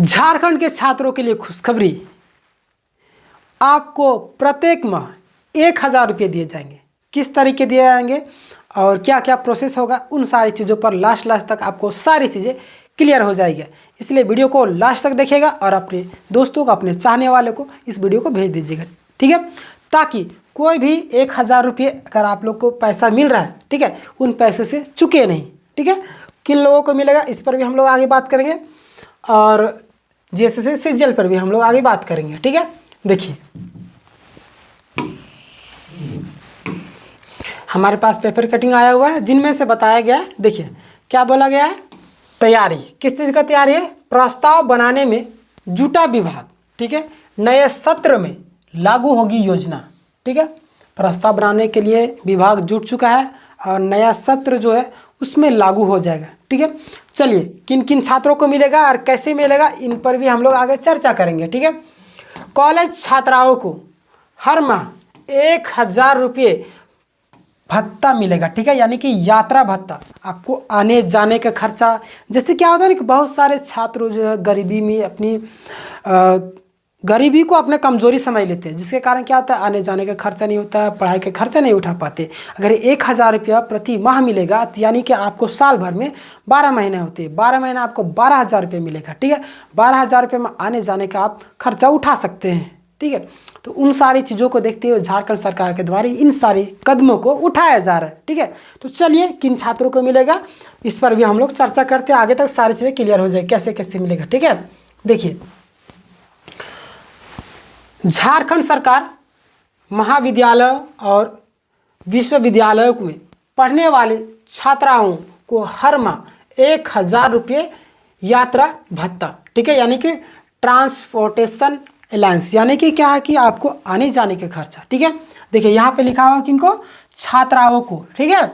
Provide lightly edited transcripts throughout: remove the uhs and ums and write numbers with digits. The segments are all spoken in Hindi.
झारखंड के छात्रों के लिए खुशखबरी, आपको प्रत्येक माह 1000 रुपये दिए जाएंगे। किस तरीके दिए जाएंगे और क्या क्या प्रोसेस होगा, उन सारी चीज़ों पर लास्ट तक आपको सारी चीज़ें क्लियर हो जाएगी। इसलिए वीडियो को लास्ट तक देखिएगा और अपने दोस्तों को, अपने चाहने वाले को इस वीडियो को भेज दीजिएगा, ठीक है, ताकि कोई भी 1000 रुपये अगर आप लोग को पैसा मिल रहा है, ठीक है, उन पैसे से चुके नहीं, ठीक है। किन लोगों को मिलेगा इस पर भी हम लोग आगे बात करेंगे और जीएसएससी सीजीएल पर भी हम लोग आगे बात करेंगे, ठीक है। देखिए हमारे पास पेपर कटिंग आया हुआ है जिनमें से बताया गया है। देखिए क्या बोला गया है, तैयारी किस चीज़ का तैयारी है, प्रस्ताव बनाने में जुटा विभाग, ठीक है। नए सत्र में लागू होगी योजना, ठीक है। प्रस्ताव बनाने के लिए विभाग जुट चुका है और नया सत्र जो है उसमें लागू हो जाएगा, ठीक है। चलिए किन किन छात्रों को मिलेगा और कैसे मिलेगा, इन पर भी हम लोग आगे चर्चा करेंगे, ठीक है। कॉलेज छात्राओं को हर माह 1000 रुपये भत्ता मिलेगा, ठीक है, यानी कि यात्रा भत्ता। आपको आने जाने का खर्चा, जैसे क्या होता है ना कि बहुत सारे छात्र जो है गरीबी में अपनी गरीबी को अपने कमजोरी समझ लेते हैं, जिसके कारण क्या होता है आने जाने का खर्चा नहीं होता है, पढ़ाई का खर्चा नहीं उठा पाते। अगर 1000 रुपया प्रति माह मिलेगा तो यानी कि आपको साल भर में 12 महीने होते हैं, 12 महीने आपको 12,000 रुपये मिलेगा, ठीक है। 12,000 रुपये में आने जाने का आप खर्चा उठा सकते हैं, ठीक है। तो उन सारी चीज़ों को देखते हुए झारखंड सरकार के द्वारा इन सारी कदमों को उठाया जा रहा है, ठीक है। तो चलिए किन छात्रों को मिलेगा इस पर भी हम लोग चर्चा करते हैं, आगे तक सारी चीज़ें क्लियर हो जाए कैसे कैसे मिलेगा, ठीक है। देखिए झारखंड सरकार महाविद्यालय और विश्वविद्यालयों में पढ़ने वाले छात्राओं को हर माह 1000 रुपये यात्रा भत्ता, ठीक है, यानी कि ट्रांसपोर्टेशन अलाउंस, यानी कि क्या है कि आपको आने जाने के खर्चा, ठीक है। देखिए यहाँ पे लिखा हुआ कि इनको छात्राओं को, ठीक है,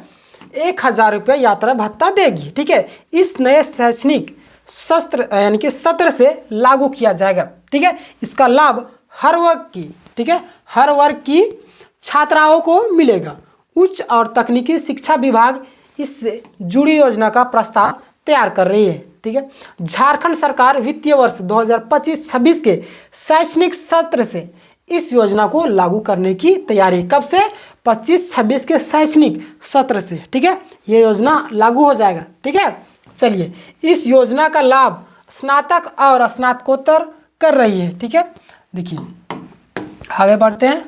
1000 रुपये यात्रा भत्ता देगी, ठीक है। इस नए शैक्षणिक सत्र यानी कि सत्र से लागू किया जाएगा, ठीक है। इसका लाभ हर वर्ग की, ठीक है, हर वर्ग की छात्राओं को मिलेगा। उच्च और तकनीकी शिक्षा विभाग इससे जुड़ी योजना का प्रस्ताव तैयार कर रही है, ठीक है। झारखंड सरकार वित्तीय वर्ष 2025-26 के शैक्षणिक सत्र से इस योजना को लागू करने की तैयारी, कब से, 25-26 के शैक्षणिक सत्र से, ठीक है, ये योजना लागू हो जाएगा, ठीक है। चलिए इस योजना का लाभ स्नातक और स्नातकोत्तर कर रही है, ठीक है। देखिए आगे बढ़ते हैं।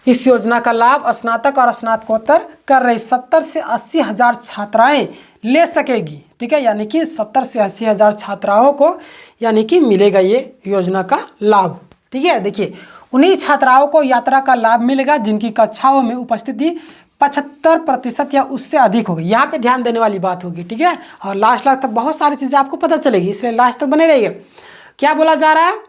इस योजना का लाभ स्नातक और स्नातकोत्तर कर रही 70 से 80 हज़ार छात्राएं ले सकेगी, ठीक है, यानी कि 70 से 80 हज़ार छात्राओं को यानी कि मिलेगा ये योजना का लाभ, ठीक है। देखिए उन्हीं छात्राओं को यात्रा का लाभ मिलेगा जिनकी कक्षाओं में उपस्थिति 75% या उससे अधिक होगी। यहाँ पे ध्यान देने वाली बात होगी, ठीक है, और लास्ट तक बहुत सारी चीज़ें आपको पता चलेगी, इसलिए लास्ट तक बने रहिए। क्या बोला जा रहा है,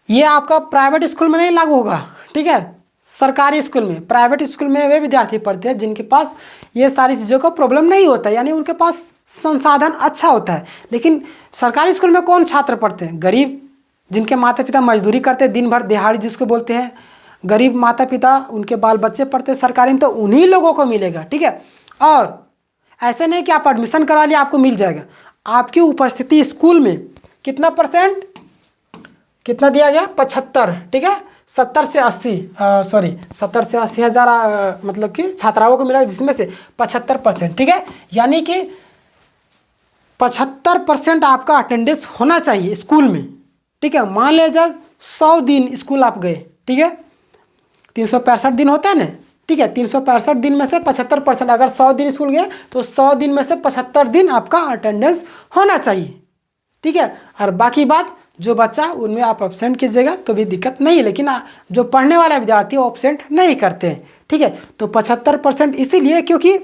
ये आपका प्राइवेट स्कूल में नहीं लागू होगा, ठीक है, सरकारी स्कूल में। प्राइवेट स्कूल में वे विद्यार्थी पढ़ते हैं जिनके पास ये सारी चीज़ों का प्रॉब्लम नहीं होता, यानी उनके पास संसाधन अच्छा होता है। लेकिन सरकारी स्कूल में कौन छात्र पढ़ते हैं, गरीब, जिनके माता पिता मजदूरी करते हैं दिन भर, दिहाड़ी जिसको बोलते हैं, गरीब माता पिता, उनके बाल बच्चे पढ़ते हैं सरकारी में, तो उन्हीं लोगों को मिलेगा, ठीक है। और ऐसे नहीं कि आप एडमिशन करवा लिया आपको मिल जाएगा, आपकी उपस्थिति स्कूल में कितना परसेंट, कितना दिया गया, 75, ठीक है, 70 से 80 हज़ार मतलब कि छात्राओं को मिला, जिसमें से 75%, ठीक है, यानी कि 75% आपका अटेंडेंस होना चाहिए स्कूल में, ठीक है। मान लीजिए 100 दिन स्कूल आप गए, ठीक है, 365 दिन होता है ना, ठीक है, 365 दिन में से 75%, अगर 100 दिन स्कूल गए तो 100 दिन में से 75 दिन आपका अटेंडेंस होना चाहिए, ठीक है। और बाकी बात जो बच्चा उनमें आप एब्सेंट कीजिएगा तो भी दिक्कत नहीं है, लेकिन जो पढ़ने वाला विद्यार्थी वो एब्सेंट नहीं करते हैं, ठीक है। तो 75% इसीलिए क्योंकि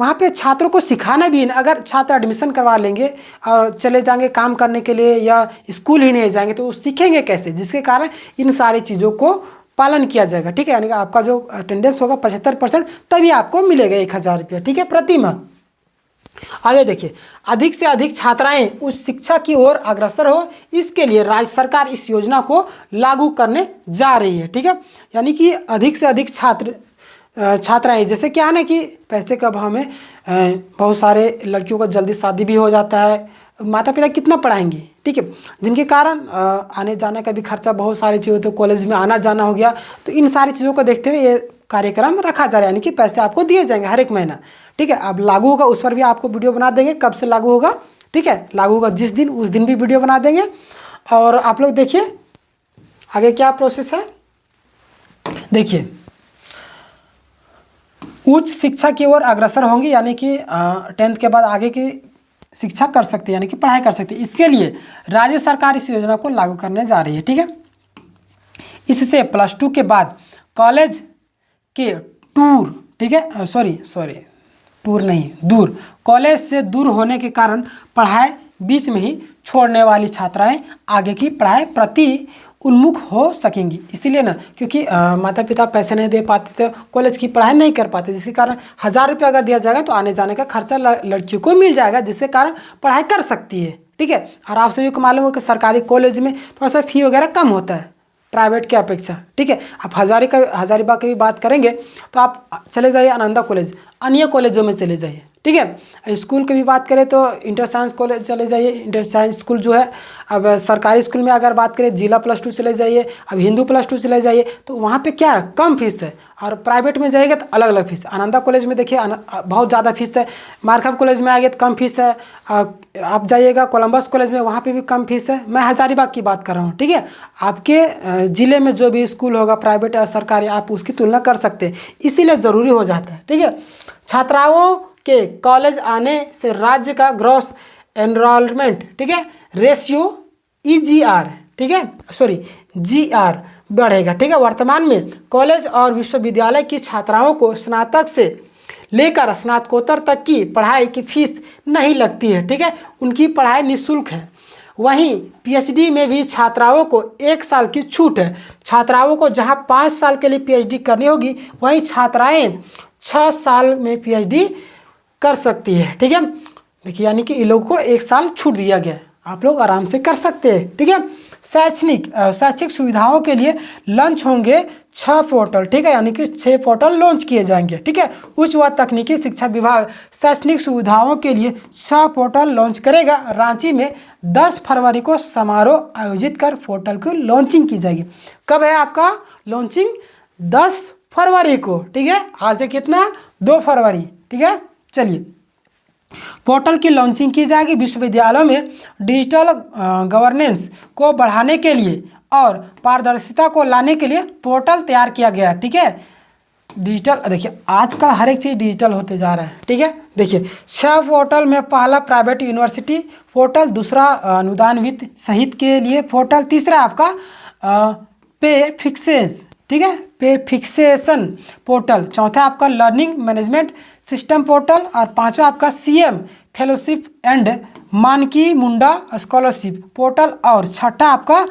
वहाँ पे छात्रों को सिखाना भी है। अगर छात्र एडमिशन करवा लेंगे और चले जाएंगे काम करने के लिए या स्कूल ही नहीं जाएंगे तो वो सीखेंगे कैसे, जिसके कारण इन सारी चीज़ों को पालन किया जाएगा, ठीक है। यानी कि आपका जो अटेंडेंस होगा 75%, तभी आपको मिलेगा 1000 रुपये, ठीक है, प्रति माह। आगे देखिए, अधिक से अधिक छात्राएं उच्च शिक्षा की ओर अग्रसर हो, इसके लिए राज्य सरकार इस योजना को लागू करने जा रही है, ठीक है। यानी कि अधिक से अधिक छात्राएं, जैसे क्या है ना कि पैसे के अभाव में बहुत सारे लड़कियों को जल्दी शादी भी हो जाता है, माता पिता कितना पढ़ाएंगे, ठीक है। जिनके कारण आने जाने का भी खर्चा, बहुत सारी चीज़ें, तो कॉलेज में आना जाना हो गया, तो इन सारी चीज़ों को देखते हुए ये कार्यक्रम रखा जा रहा है, यानी कि पैसे आपको दिए जाएंगे हर एक महीना, ठीक है। अब लागू होगा उस पर भी आपको वीडियो बना देंगे, कब से लागू होगा, ठीक है। लागू होगा जिस दिन, उस दिन भी वीडियो बना देंगे। और आप लोग देखिए आगे क्या प्रोसेस है। देखिए, उच्च शिक्षा की ओर अग्रसर होंगे, यानी कि 10th के बाद आगे की शिक्षा कर सकते हैं, यानी कि पढ़ाई कर सकते हैं। इसके लिए राज्य सरकार इस योजना को लागू करने जा रही है, ठीक है। इससे +2 के बाद कॉलेज के टूर, ठीक है, टूर नहीं, दूर, कॉलेज से दूर होने के कारण पढ़ाई बीच में ही छोड़ने वाली छात्राएं आगे की पढ़ाई प्रति उन्मुख हो सकेंगी। इसीलिए ना, क्योंकि माता पिता पैसे नहीं दे पाते तो कॉलेज की पढ़ाई नहीं कर पाते, जिसके कारण 1000 रुपये अगर दिया जाएगा तो आने जाने का खर्चा लड़कियों को मिल जाएगा, जिसके कारण पढ़ाई कर सकती है, ठीक है। और आप सभी को मालूम हो कि सरकारी कॉलेज में थोड़ा सा फी वगैरह कम होता है प्राइवेट के अपेक्षा, ठीक है। आप हजारीबाग की भी बात करेंगे तो आप चले जाइए आनंदा कॉलेज, अन्य कॉलेजों में चले जाइए, ठीक है। स्कूल की भी बात करें तो इंटर साइंस कॉलेज चले जाइए, इंटर साइंस स्कूल जो है। अब सरकारी स्कूल में अगर बात करें जिला +2 चले जाइए, अब हिंदू +2 चले जाइए, तो वहाँ पे क्या है, कम फीस है। और प्राइवेट में जाइएगा तो अलग अलग फीस है। आनंदा कॉलेज में देखिए बहुत ज़्यादा फीस है, मारखम कॉलेज में आएंगे तो कम फीस है, आप जाइएगा कोलंबस कॉलेज में, वहाँ पे भी कम फीस है। मैं हजारीबाग की बात कर रहा हूँ, ठीक है। आपके ज़िले में जो भी स्कूल होगा प्राइवेट या सरकारी, आप उसकी तुलना कर सकते हैं, इसीलिए ज़रूरी हो जाता है, ठीक है। छात्राओं के कॉलेज आने से राज्य का ग्रॉस एनरोलमेंट, ठीक है, रेशियो EGR, ठीक है, GR बढ़ेगा, ठीक है। वर्तमान में कॉलेज और विश्वविद्यालय की छात्राओं को स्नातक से लेकर स्नातकोत्तर तक की पढ़ाई की फीस नहीं लगती है, ठीक है। उनकी पढ़ाई निःशुल्क है। वहीं PhD में भी छात्राओं को 1 साल की छूट है। छात्राओं को जहां 5 साल के लिए PhD करनी होगी, वहीं छात्राएं 6 साल में PhD कर सकती है, ठीक है। देखिए, यानी कि इन लोगों को 1 साल छूट दिया गया है, आप लोग आराम से कर सकते हैं, ठीक है। शैक्षिक सुविधाओं के लिए लॉन्च होंगे 6 पोर्टल, ठीक है, यानी कि 6 पोर्टल लॉन्च किए जाएंगे, ठीक है। उच्च व तकनीकी शिक्षा विभाग शैक्षणिक सुविधाओं के लिए 6 पोर्टल लॉन्च करेगा। रांची में 10 फरवरी को समारोह आयोजित कर पोर्टल की लॉन्चिंग की जाएगी। कब है आपका लॉन्चिंग? 10 फरवरी को, ठीक है। आज से कितना, 2 फरवरी, ठीक है। चलिए, पोर्टल की लॉन्चिंग की जाएगी। विश्वविद्यालयों में डिजिटल गवर्नेंस को बढ़ाने के लिए और पारदर्शिता को लाने के लिए पोर्टल तैयार किया गया, ठीक है। डिजिटल, देखिए आजकल हर एक चीज़ डिजिटल होते जा रहा है, ठीक है। देखिए 6 पोर्टल में पहला प्राइवेट यूनिवर्सिटी पोर्टल, दूसरा अनुदान वित्त सहित के लिए पोर्टल, तीसरा आपका पे फिक्सेस, ठीक है, पे फिक्सेशन पोर्टल, चौथा आपका लर्निंग मैनेजमेंट सिस्टम पोर्टल, और पांचवा आपका CM fellowship and Manki Munda scholarship portal, और छठा आपका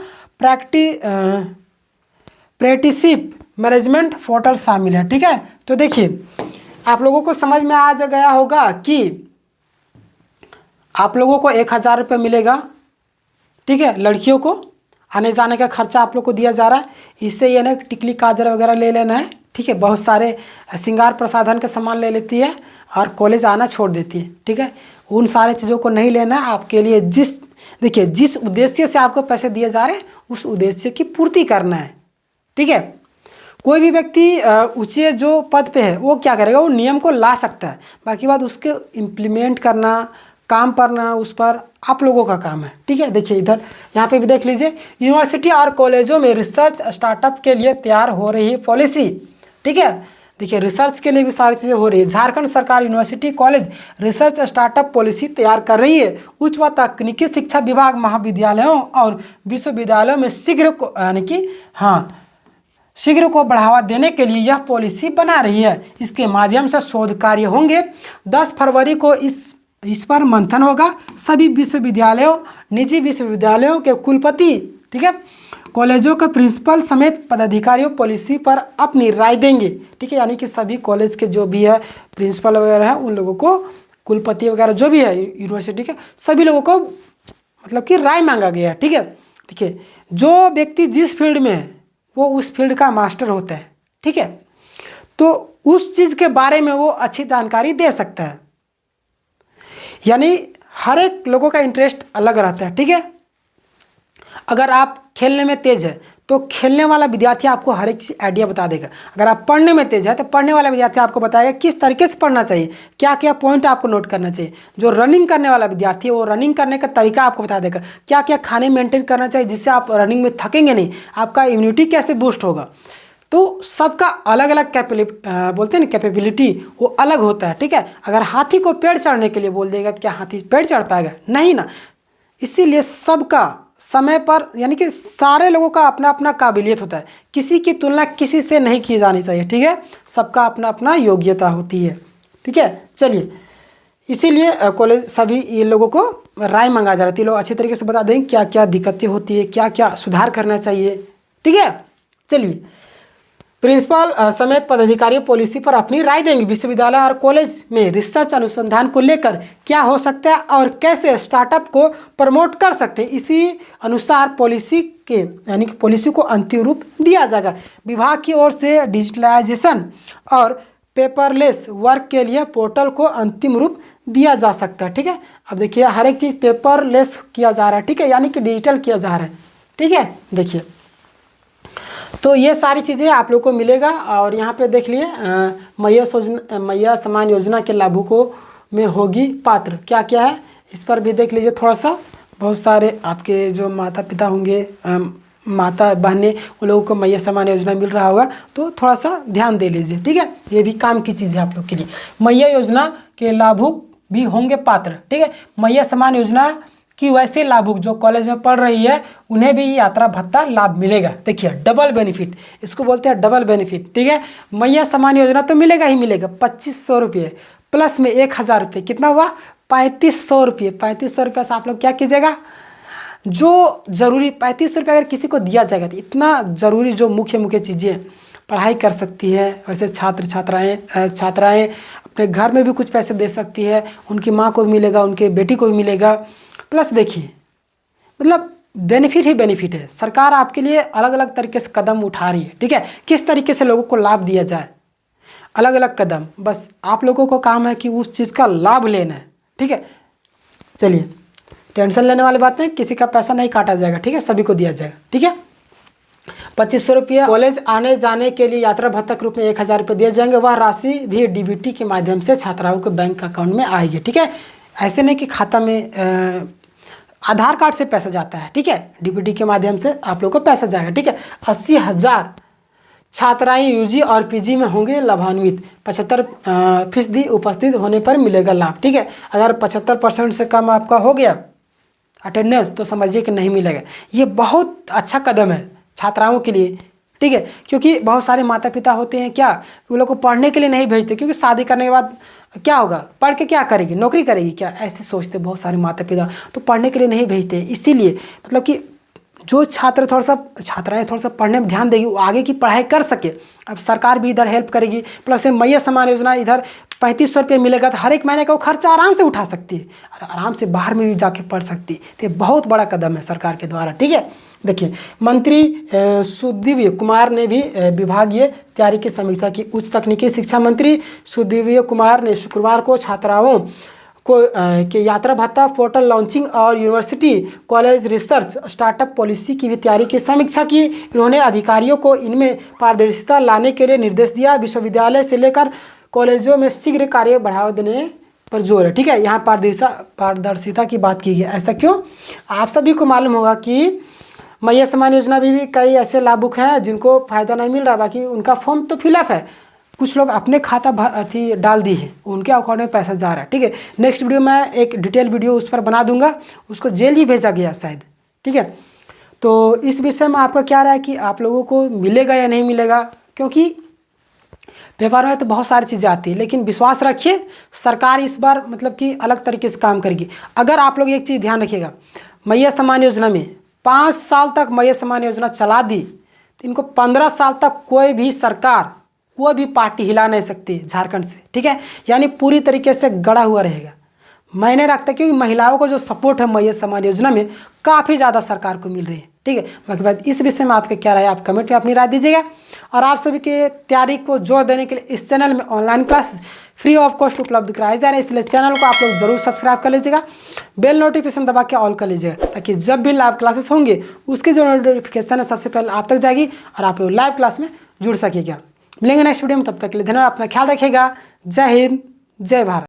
प्रैक्टिसिप मैनेजमेंट पोर्टल शामिल है, ठीक है। तो देखिए, आप लोगों को समझ में आ गया होगा कि आप लोगों को 1000 रुपये मिलेगा, ठीक है। लड़कियों को आने जाने का खर्चा आप लोग को दिया जा रहा है। इससे ये ना टिकली काजल वगैरह ले लेना है, ठीक है। बहुत सारे श्रृंगार प्रसाधन का सामान ले लेती है और कॉलेज आना छोड़ देती है, ठीक है। उन सारे चीज़ों को नहीं लेना है। आपके लिए जिस उद्देश्य से आपको पैसे दिए जा रहे हैं, उस उद्देश्य की पूर्ति करना है, ठीक है। कोई भी व्यक्ति ऊंचे जो पद पे है वो क्या करेगा, वो नियम को ला सकता है, बाकी बात उसके इम्प्लीमेंट करना, काम करना, उस पर आप लोगों का काम है, ठीक है। देखिए इधर यहाँ पे भी देख लीजिए, यूनिवर्सिटी और कॉलेजों में रिसर्च स्टार्टअप के लिए तैयार हो रही है पॉलिसी, ठीक है। देखिए रिसर्च के लिए भी सारी चीज़ें हो रही है। झारखंड सरकार university college research startup policy तैयार कर रही है। उच्च व तकनीकी शिक्षा विभाग महाविद्यालयों और विश्वविद्यालयों में शीघ्र को बढ़ावा देने के लिए यह पॉलिसी बना रही है। इसके माध्यम से शोध कार्य होंगे। 10 फरवरी को इस पर मंथन होगा। सभी विश्वविद्यालयों, निजी विश्वविद्यालयों के कुलपति, ठीक है, कॉलेजों के प्रिंसिपल समेत पदाधिकारियों पॉलिसी पर अपनी राय देंगे, ठीक है। यानी कि सभी कॉलेज के जो भी है प्रिंसिपल वगैरह है, उन लोगों को, कुलपति वगैरह जो भी है यूनिवर्सिटी के, सभी लोगों को मतलब कि राय मांगा गया है, ठीक है। देखिए जो व्यक्ति जिस फील्ड में है वो उस फील्ड का मास्टर होता है, ठीक है। तो उस चीज़ के बारे में वो अच्छी जानकारी दे सकता है। यानी हर एक लोगों का इंटरेस्ट अलग रहता है, ठीक है। अगर आप खेलने में तेज है तो खेलने वाला विद्यार्थी आपको हर एक चीज़ आइडिया बता देगा। अगर आप पढ़ने में तेज है तो पढ़ने वाला विद्यार्थी आपको बताएगा किस तरीके से पढ़ना चाहिए, क्या क्या पॉइंट आपको नोट करना चाहिए। जो रनिंग करने वाला विद्यार्थी है वो रनिंग करने का तरीका आपको बता देगा, क्या क्या खाने मेंटेन करना चाहिए जिससे आप रनिंग में थकेंगे नहीं, आपका इम्यूनिटी कैसे बूस्ट होगा। तो सबका अलग अलग बोलते हैं ना कैपेबिलिटी, वो अलग होता है, ठीक है। अगर हाथी को पेड़ चढ़ने के लिए बोल देगा तो क्या हाथी पेड़ चढ़ पाएगा? नहीं ना। इसीलिए सबका समय पर, यानी कि सारे लोगों का अपना अपना काबिलियत होता है, किसी की तुलना किसी से नहीं की जानी चाहिए, ठीक है। सबका अपना अपना योग्यता होती है, ठीक है। चलिए, इसीलिए कॉलेज सभी ये लोगों को राय मांगा जा रहा है। ये लोग अच्छे तरीके से बता देंगे क्या क्या दिक्कतें होती है, क्या क्या सुधार करना चाहिए, ठीक है। चलिए, प्रिंसिपल समेत पदाधिकारी पॉलिसी पर अपनी राय देंगे। विश्वविद्यालय और कॉलेज में रिसर्च अनुसंधान को लेकर क्या हो सकता है और कैसे स्टार्टअप को प्रमोट कर सकते हैं, इसी अनुसार पॉलिसी के, यानी कि पॉलिसी को अंतिम रूप दिया जाएगा। विभाग की ओर से डिजिटलाइजेशन और पेपरलेस वर्क के लिए पोर्टल को अंतिम रूप दिया जा सकता है, ठीक है। अब देखिए, हर एक चीज़ पेपरलेस किया जा रहा है, ठीक है, यानी कि डिजिटल किया जा रहा है, ठीक है। देखिए, तो ये सारी चीज़ें आप लोग को मिलेगा। और यहाँ पे देख लिए मैया समान योजना के लाभुकों में होगी पात्र, क्या क्या है इस पर भी देख लीजिए थोड़ा सा। बहुत सारे आपके जो माता पिता होंगे, माता बहनें, उन लोगों को मैया समान योजना मिल रहा होगा, तो थोड़ा सा ध्यान दे लीजिए, ठीक है। ये भी काम की चीज़ है आप लोग के लिए। मैया योजना के लाभुक भी होंगे पात्र, ठीक है। मैया समान योजना कि वैसे लाभुक जो कॉलेज में पढ़ रही है उन्हें भी यात्रा भत्ता लाभ मिलेगा। देखिए, डबल बेनिफिट, इसको बोलते हैं डबल बेनिफिट, ठीक है। मैया समान योजना तो मिलेगा ही मिलेगा, 2500 रुपये प्लस में 1000 रुपये, कितना हुआ? 3500 रुपये। 3500 रुपये से आप लोग क्या कीजिएगा, जो ज़रूरी 3500 रुपये अगर किसी को दिया जाएगा तो इतना ज़रूरी जो मुख्य चीज़ें पढ़ाई कर सकती है, वैसे छात्राएँ अपने घर में भी कुछ पैसे दे सकती है, उनकी माँ को भी मिलेगा, उनके बेटी को भी मिलेगा। प्लस देखिए, मतलब बेनिफिट ही बेनिफिट है। सरकार आपके लिए अलग अलग तरीके से कदम उठा रही है, ठीक है। किस तरीके से लोगों को लाभ दिया जाए, अलग अलग कदम, बस आप लोगों को काम है कि उस चीज़ का लाभ लेना है, ठीक है। चलिए, टेंशन लेने वाली बात नहीं, किसी का पैसा नहीं काटा जाएगा, ठीक है, सभी को दिया जाएगा, ठीक है। 2500 रुपया कॉलेज आने जाने के लिए यात्रा भत्ता के रूप में 1000 रुपये दिए जाएंगे। वह राशि भी डीबीटी के माध्यम से छात्राओं के बैंक अकाउंट में आएगी, ठीक है। ऐसे नहीं कि खाता में आधार कार्ड से पैसा जाता है, ठीक है, डीबीटी के माध्यम से आप लोग को पैसा जाएगा, ठीक है। 80,000 छात्राएं यूजी और पीजी में होंगे लाभान्वित। 75% उपस्थित होने पर मिलेगा लाभ, ठीक है। अगर 75% से कम आपका हो गया अटेंडेंस तो समझिए कि नहीं मिलेगा। ये बहुत अच्छा कदम है छात्राओं के लिए, ठीक है, क्योंकि बहुत सारे माता पिता होते हैं क्या, उन लोग को पढ़ने के लिए नहीं भेजते, क्योंकि शादी करने के बाद क्या होगा, पढ़ के क्या करेगी, नौकरी करेगी क्या, ऐसे सोचते बहुत सारे माता पिता, तो पढ़ने के लिए नहीं भेजते। इसीलिए मतलब कि जो छात्राएं थोड़ा सा पढ़ने में ध्यान देगी, वो आगे की पढ़ाई कर सके। अब सरकार भी इधर हेल्प करेगी, प्लस मैया समान योजना इधर 3500 रुपये मिलेगा तो हर एक महीने का वो खर्चा आराम से उठा सकती है और आराम से बाहर में भी जाके पढ़ सकती है। तो ये बहुत बड़ा कदम है सरकार के द्वारा, ठीक है। देखिए, मंत्री सुदिव्य कुमार ने भी विभागीय तैयारी की समीक्षा की। उच्च तकनीकी शिक्षा मंत्री सुदिव्य कुमार ने शुक्रवार को छात्राओं को के यात्रा भत्ता पोर्टल लॉन्चिंग और university college research startup policy की भी तैयारी की समीक्षा की। उन्होंने अधिकारियों को इनमें पारदर्शिता लाने के लिए निर्देश दिया। विश्वविद्यालय से लेकर कॉलेजों में शीघ्र कार्य बढ़ावा देने पर जोर है, ठीक है। यहाँ पारदर्शिता की बात की गई। ऐसा क्यों? आप सभी को मालूम होगा कि मैया समान योजना भी कई ऐसे लाभुक हैं जिनको फ़ायदा नहीं मिल रहा, बाकी उनका फॉर्म तो फिलअप है, कुछ लोग अपने खाता डाल दी है, उनके अकाउंट में पैसा जा रहा है, ठीक है। नेक्स्ट वीडियो में एक डिटेल वीडियो उस पर बना दूंगा, उसको जेल ही भेजा गया शायद, ठीक है। तो इस विषय में आपका क्या राय है कि आप लोगों को मिलेगा या नहीं मिलेगा, क्योंकि पेपर में तो बहुत सारी चीज़ें आती है, लेकिन विश्वास रखिए सरकार इस बार मतलब कि अलग तरीके से काम करेगी। अगर आप लोग एक चीज़ ध्यान रखिएगा, मैया समान योजना में 5 साल तक मैया समान योजना चला दी तो इनको 15 साल तक कोई भी सरकार, कोई भी पार्टी हिला नहीं सकती झारखंड से, ठीक है। यानी पूरी तरीके से गड़ा हुआ रहेगा। मैंने रखता क्योंकि महिलाओं को जो सपोर्ट है मैया समान योजना में काफ़ी ज़्यादा सरकार को मिल रही है, ठीक है। बाकी बात इस विषय में आपके क्या राय है, आप कमेंट में अपनी राय दीजिएगा। और आप सभी के तैयारी को जोर देने के लिए इस चैनल में online class free of cost उपलब्ध कराए जा रहे हैं, इसलिए चैनल को आप लोग जरूर सब्सक्राइब कर लीजिएगा, बेल नोटिफिकेशन दबा के ऑल कर लीजिएगा, ताकि जब भी लाइव क्लासेस होंगे उसकी जो नोटिफिकेशन है सबसे पहले आप तक जाएगी और आप लोग लाइव क्लास में जुड़ सकेगा। मिलेंगे नेक्स्ट वीडियो में, तब तक के लिए धन्यवाद, अपना ख्याल रखिएगा। जय हिंद, जय भारत।